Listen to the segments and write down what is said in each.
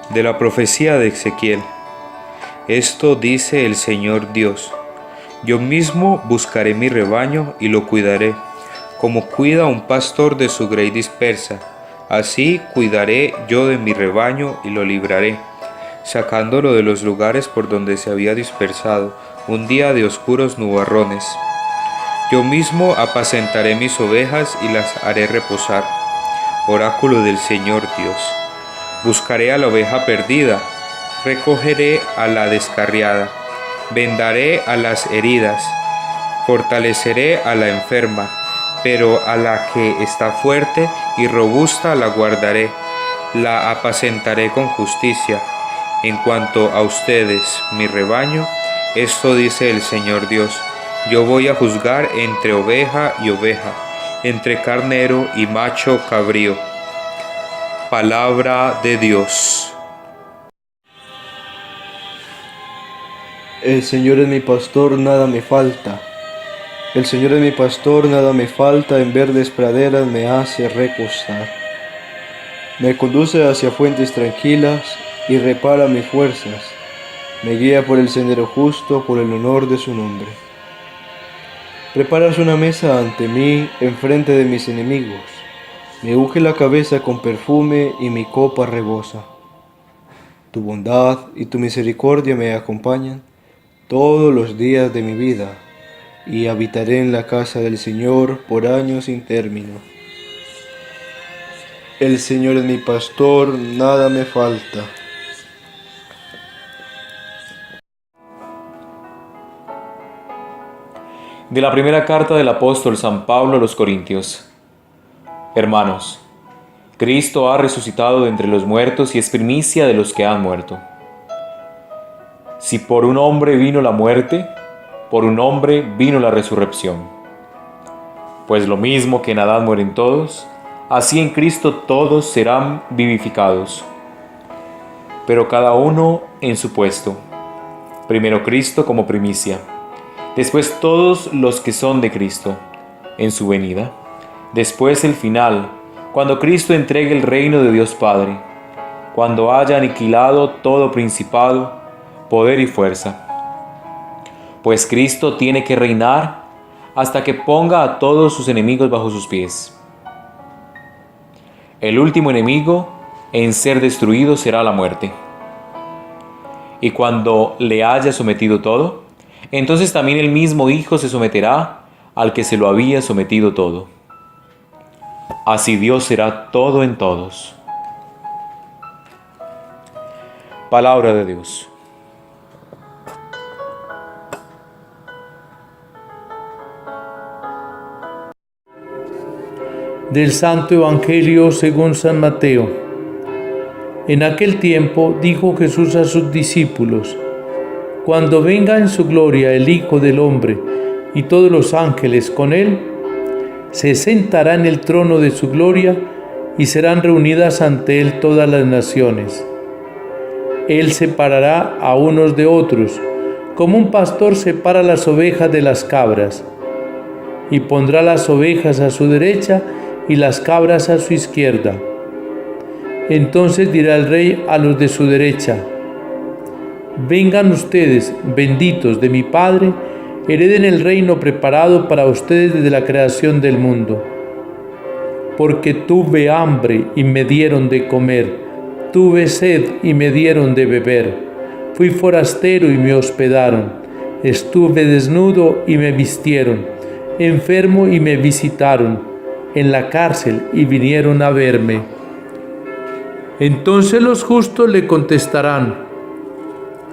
De la profecía de Ezequiel. Esto dice el Señor Dios: yo mismo buscaré mi rebaño y lo cuidaré, como cuida un pastor de su grey dispersa. Así cuidaré yo de mi rebaño y lo libraré, sacándolo de los lugares por donde se había dispersado un día de oscuros nubarrones. Yo mismo apacentaré mis ovejas y las haré reposar. Oráculo del Señor Dios. Buscaré a la oveja perdida, recogeré a la descarriada, vendaré a las heridas, fortaleceré a la enferma, pero a la que está fuerte y robusta la guardaré, la apacentaré con justicia. En cuanto a ustedes, mi rebaño, esto dice el Señor Dios: yo voy a juzgar entre oveja y oveja, entre carnero y macho cabrío. Palabra de Dios. El Señor es mi pastor, nada me falta. El Señor es mi pastor, nada me falta, en verdes praderas me hace recostar. Me conduce hacia fuentes tranquilas y repara mis fuerzas. Me guía por el sendero justo, por el honor de su nombre. Preparas una mesa ante mí, enfrente de mis enemigos. Me unge la cabeza con perfume y mi copa rebosa. Tu bondad y tu misericordia me acompañan todos los días de mi vida, y habitaré en la casa del Señor por años sin término. El Señor es mi pastor, nada me falta. De la primera carta del apóstol San Pablo a los Corintios. Hermanos, Cristo ha resucitado de entre los muertos y es primicia de los que han muerto. Si por un hombre vino la muerte, por un hombre vino la resurrección. Pues lo mismo que en Adán mueren todos, así en Cristo todos serán vivificados. Pero cada uno en su puesto. Primero Cristo como primicia, después todos los que son de Cristo, en su venida. Después el final, cuando Cristo entregue el reino de Dios Padre, cuando haya aniquilado todo principado, poder y fuerza. Pues Cristo tiene que reinar hasta que ponga a todos sus enemigos bajo sus pies. El último enemigo en ser destruido será la muerte. Y cuando le haya sometido todo, entonces también el mismo Hijo se someterá al que se lo había sometido todo. Así Dios será todo en todos. Palabra de Dios. Del Santo Evangelio según San Mateo. En aquel tiempo dijo Jesús a sus discípulos: cuando venga en su gloria el Hijo del Hombre y todos los ángeles con él, se sentará en el trono de su gloria y serán reunidas ante él todas las naciones. Él separará a unos de otros, como un pastor separa las ovejas de las cabras, y pondrá las ovejas a su derecha y las cabras a su izquierda. Entonces dirá el rey a los de su derecha: vengan ustedes, benditos de mi Padre, hereden el reino preparado para ustedes desde la creación del mundo. Porque tuve hambre y me dieron de comer, tuve sed y me dieron de beber, fui forastero y me hospedaron, estuve desnudo y me vistieron, enfermo y me visitaron, en la cárcel y vinieron a verme. Entonces los justos le contestarán: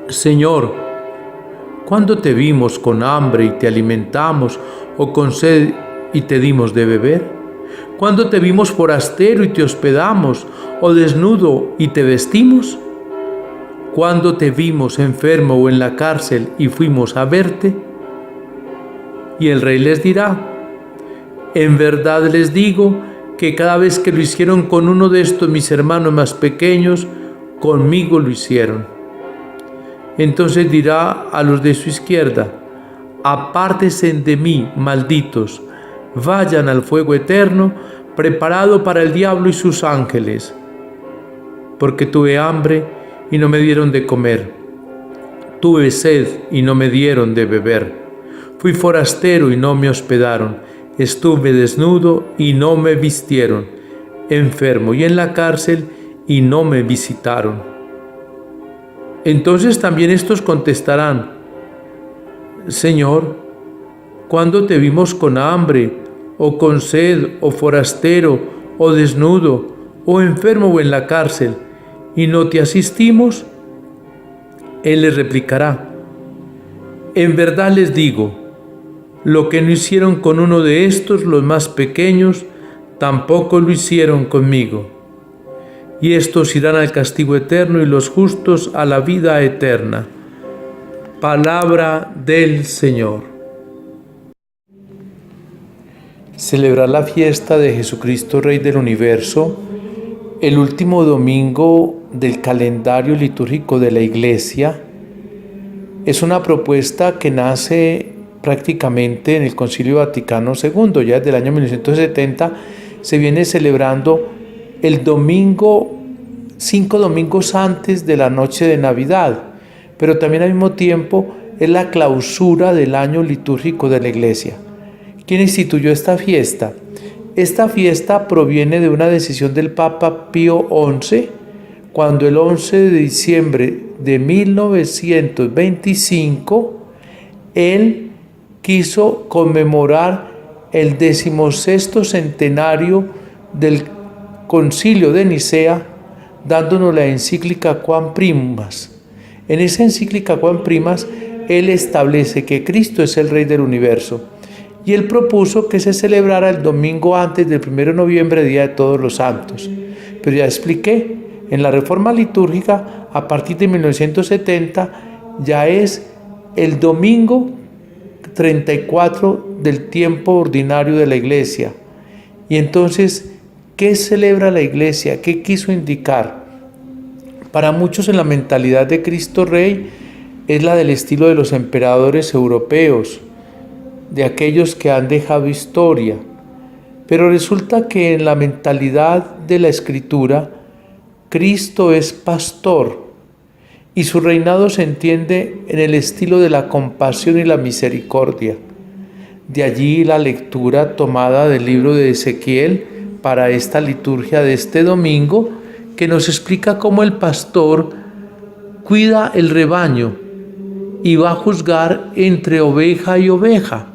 Señor, ¿cuándo te vimos con hambre y te alimentamos, o con sed y te dimos de beber? ¿Cuándo te vimos forastero y te hospedamos, o desnudo y te vestimos? ¿Cuándo te vimos enfermo o en la cárcel y fuimos a verte? Y el rey les dirá: en verdad les digo que cada vez que lo hicieron con uno de estos mis hermanos más pequeños, conmigo lo hicieron. Entonces dirá a los de su izquierda: apártense de mí, malditos, vayan al fuego eterno, preparado para el diablo y sus ángeles. Porque tuve hambre y no me dieron de comer. Tuve sed y no me dieron de beber. Fui forastero y no me hospedaron. Estuve desnudo y no me vistieron. Enfermo y en la cárcel y no me visitaron. Entonces también estos contestarán: Señor, ¿cuándo te vimos con hambre, o con sed, o forastero, o desnudo, o enfermo o en la cárcel, y no te asistimos? Él les replicará: en verdad les digo, lo que no hicieron con uno de estos, los más pequeños, tampoco lo hicieron conmigo. Y estos irán al castigo eterno y los justos a la vida eterna. Palabra del Señor. Celebrar la fiesta de Jesucristo, Rey del Universo, el último domingo del calendario litúrgico de la Iglesia, es una propuesta que nace prácticamente en el Concilio Vaticano II. Ya desde el año 1970 se viene celebrando el domingo, 5 domingos antes de la noche de Navidad, pero también al mismo tiempo es la clausura del año litúrgico de la Iglesia. ¿Quién instituyó esta fiesta? Esta fiesta proviene de una decisión del Papa Pío XI, cuando el 11 de diciembre de 1925, él quiso conmemorar el 16º centenario del Concilio de Nicea, dándonos la encíclica Quam Primas. En esa encíclica Quam Primas, él establece que Cristo es el Rey del Universo, y él propuso que se celebrara el domingo antes del 1 de noviembre, Día de Todos los Santos. Pero ya expliqué, en la reforma litúrgica, a partir de 1970, ya es el domingo 34 del tiempo ordinario de la Iglesia. Y entonces, ¿qué celebra la Iglesia? ¿Qué quiso indicar? Para muchos, en la mentalidad de Cristo Rey, es la del estilo de los emperadores europeos, de aquellos que han dejado historia. Pero resulta que en la mentalidad de la Escritura, Cristo es pastor y su reinado se entiende en el estilo de la compasión y la misericordia. De allí la lectura tomada del libro de Ezequiel para esta liturgia de este domingo, que nos explica cómo el pastor cuida el rebaño y va a juzgar entre oveja y oveja.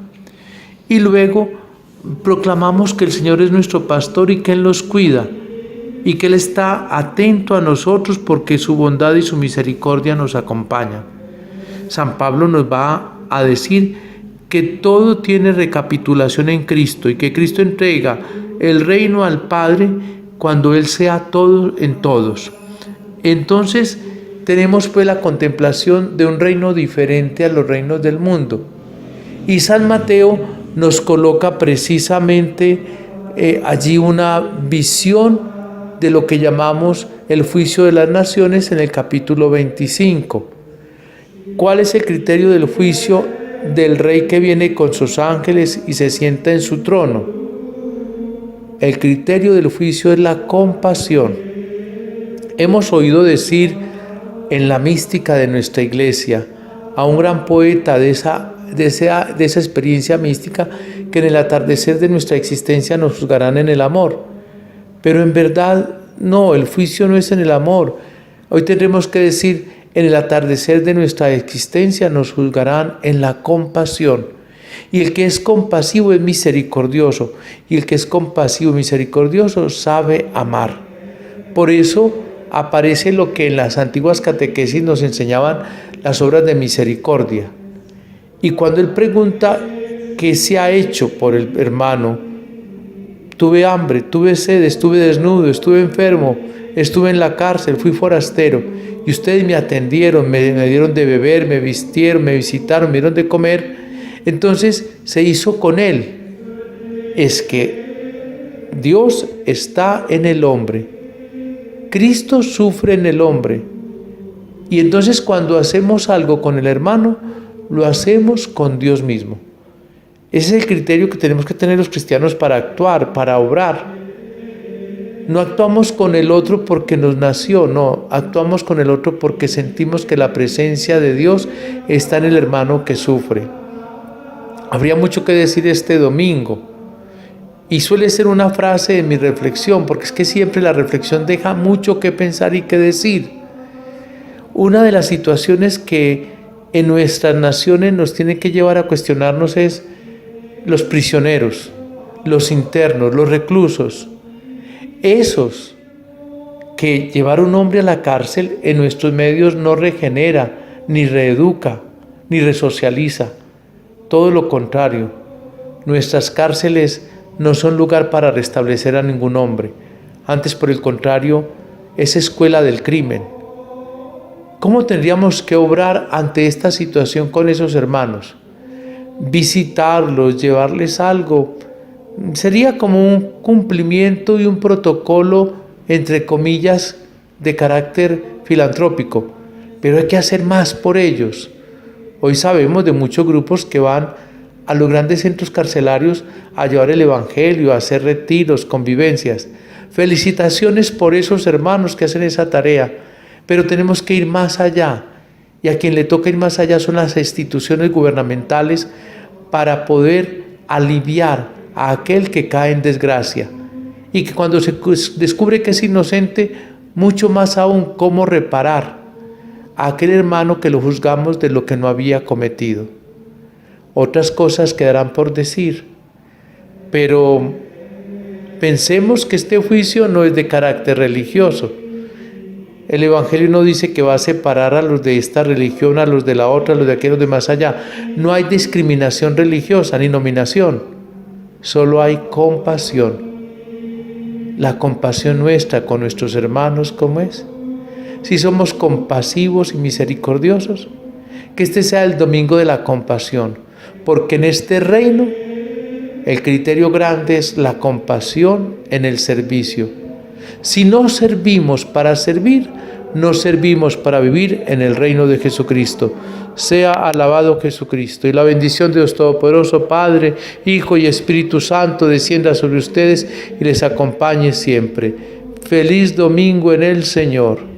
Y luego proclamamos que el Señor es nuestro pastor y que Él nos cuida y que Él está atento a nosotros porque su bondad y su misericordia nos acompañan. San Pablo nos va a decir que todo tiene recapitulación en Cristo y que Cristo entrega el reino al Padre cuando Él sea todo en todos. Entonces tenemos pues la contemplación de un reino diferente a los reinos del mundo. Y San Mateo nos coloca precisamente allí una visión de lo que llamamos el juicio de las naciones en el capítulo 25. ¿Cuál es el criterio del juicio del rey que viene con sus ángeles y se sienta en su trono? El criterio del juicio es la compasión. Hemos oído decir en la mística de nuestra iglesia a un gran poeta de esa experiencia mística, que en el atardecer de nuestra existencia nos juzgarán en el amor. Pero en verdad no, el juicio no es en el amor. Hoy tendremos que decir, en el atardecer de nuestra existencia nos juzgarán en la compasión. Y el que es compasivo es misericordioso, y el que es compasivo y misericordioso sabe amar. Por eso aparece lo que en las antiguas catequesis nos enseñaban las obras de misericordia. Y cuando él pregunta qué se ha hecho por el hermano, tuve hambre, tuve sed, estuve desnudo, estuve enfermo, estuve en la cárcel, fui forastero, y ustedes me atendieron, me dieron de beber, me vistieron, me visitaron, me dieron de comer. Entonces se hizo con él. Es que Dios está en el hombre. Cristo sufre en el hombre. Y entonces cuando hacemos algo con el hermano, lo hacemos con Dios mismo. Ese es el criterio que tenemos que tener los cristianos para actuar, para obrar. No actuamos con el otro porque nos nació, no, actuamos con el otro porque sentimos que la presencia de Dios está en el hermano que sufre. Habría mucho que decir este domingo y suele ser una frase de mi reflexión, porque es que siempre la reflexión deja mucho que pensar y que decir. Una de las situaciones que en nuestras naciones nos tiene que llevar a cuestionarnos es los prisioneros, los internos, los reclusos. Esos que llevar a un hombre a la cárcel en nuestros medios no regenera, ni reeduca, ni resocializa. Todo lo contrario, nuestras cárceles no son lugar para restablecer a ningún hombre. Antes, por el contrario, es escuela del crimen. ¿Cómo tendríamos que obrar ante esta situación con esos hermanos? Visitarlos, llevarles algo. Sería como un cumplimiento y un protocolo, entre comillas, de carácter filantrópico, pero hay que hacer más por ellos. Hoy sabemos de muchos grupos que van a los grandes centros carcelarios a llevar el evangelio, a hacer retiros, convivencias. Felicitaciones por esos hermanos que hacen esa tarea, pero tenemos que ir más allá, y a quien le toca ir más allá son las instituciones gubernamentales para poder aliviar a aquel que cae en desgracia y que cuando se descubre que es inocente, mucho más aún cómo reparar a aquel hermano que lo juzgamos de lo que no había cometido. Otras cosas quedarán por decir, pero pensemos que este juicio no es de carácter religioso. El Evangelio no dice que va a separar a los de esta religión, a los de la otra, a los de aquellos de más allá. No hay discriminación religiosa ni nominación. Solo hay compasión. La compasión nuestra con nuestros hermanos, ¿cómo es? Si somos compasivos y misericordiosos, que este sea el domingo de la compasión, porque en este reino el criterio grande es la compasión en el servicio. Si no servimos para servir, no servimos para vivir en el reino de Jesucristo. Sea alabado Jesucristo. Y la bendición de Dios Todopoderoso, Padre, Hijo y Espíritu Santo, descienda sobre ustedes y les acompañe siempre. Feliz domingo en el Señor.